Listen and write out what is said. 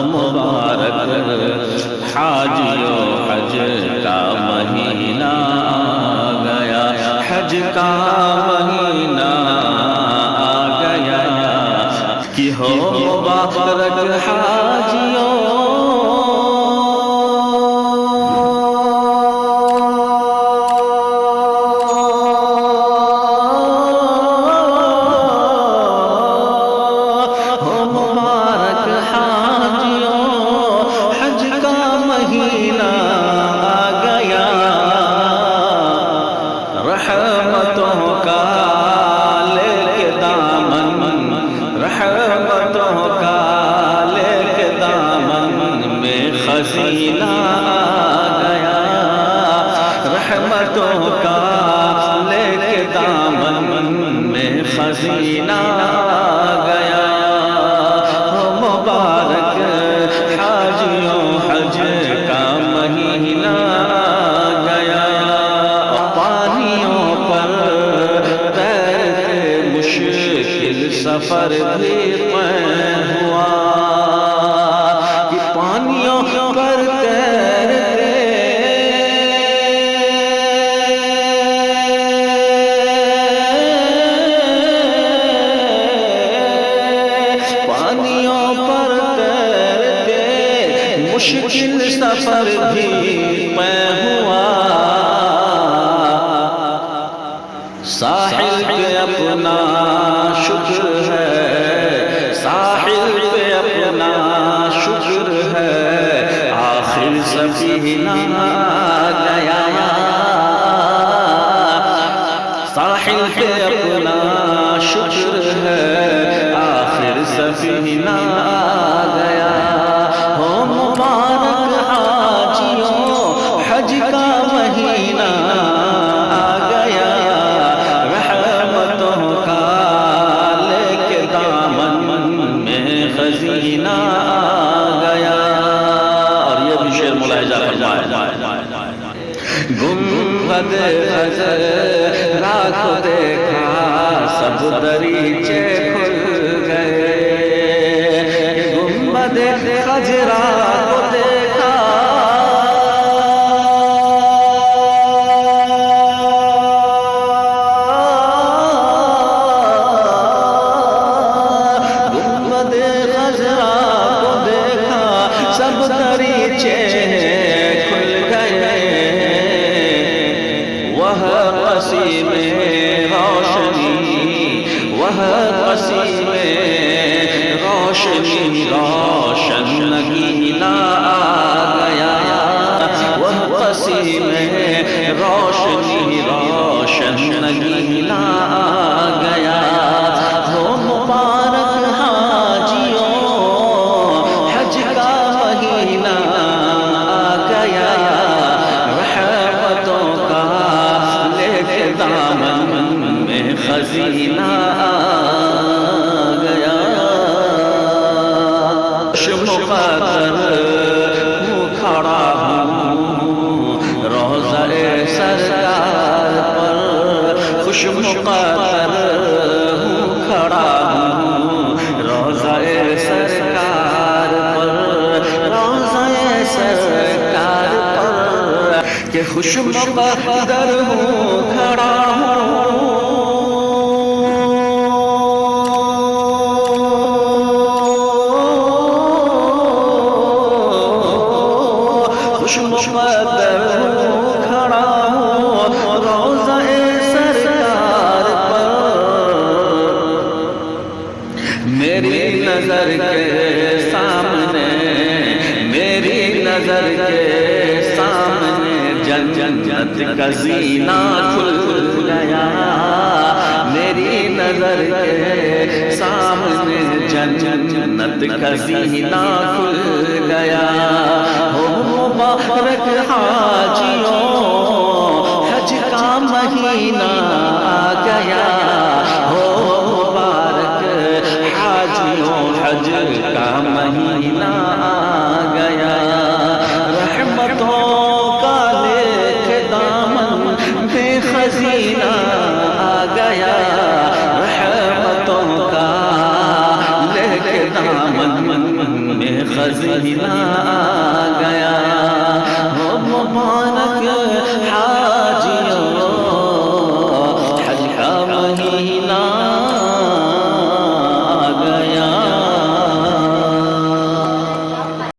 مبارک حاجیوں حج کا مہینہ آ گیا، حج کا مہینہ آ گیا، کہ ہو مبارک حاجیوں خزینہ آ گیا، رحمتوں کا لے کے دامن میں خزینہ آ گیا، مبارک حاجیوں حج کا مہینہ آ گیا، پانیوں پر تیرتے مشکل سفر بھی طے ہوا، پانیوں پر تیرتے پانیوں پر تیرتے مشکل سفر بھی طے ہوا، ساحل پہ اپنا شکر ہے، ساحل پہ اپنا شکر ہے، آخر سفینہ آ گیا، ساحل پہ اپنا شکر ہے، آخر سفینہ آ گیا، ہو مبارک حاجیوں حج کا مہینہ آ گیا، رحمتوں کا لے کے دامن میں خزینہ آ گیا، اور یہ بھی شعر ملاحظہ فرمائے، گنبد خضرا کو دیکھا سب دریچے کھل گئے، گنبد خضرا کو دیکھا سب دریچے کھل گئے، وہ قصیم روشنی، وہ قصیم روشنی روشن نگینا آ گیا، وہ قصیم روشنی روشن نگینا آ گیا، وہ مبارک حاجیوں حج کا مہینہ آ گیا، رحمتوں کا لے کے دامن میں خزینہ آ گیا، خوش مقدر ہوں کھڑا ہوں روضہ سرکار پر، خوش مقدر ہوں کھڑا ہوں روضہ سرکار پر، روضہ سرکار پر، کہ خوش مقدر ہوں کھڑا ہوں خوش مقدر ہوں کھڑا ہوں روضہ سرکار پر، میری نظر کے سامنے، میری نظر کے سامنے جنت کا زینہ کھل گیا، میری نظر کے سامنے جنت کا زینہ کھل گیا، ہو مبارک حاجیوں حج کا مہینہ آ گیا، ہو مبارک حاجیوں حج کا مہینہ آ گیا، رحمتوں کا لے کے دامن میں خزینہ آ گیا، رحمتوں کا لے کے دامن میں خزینہ آ گیا، ہو مبارک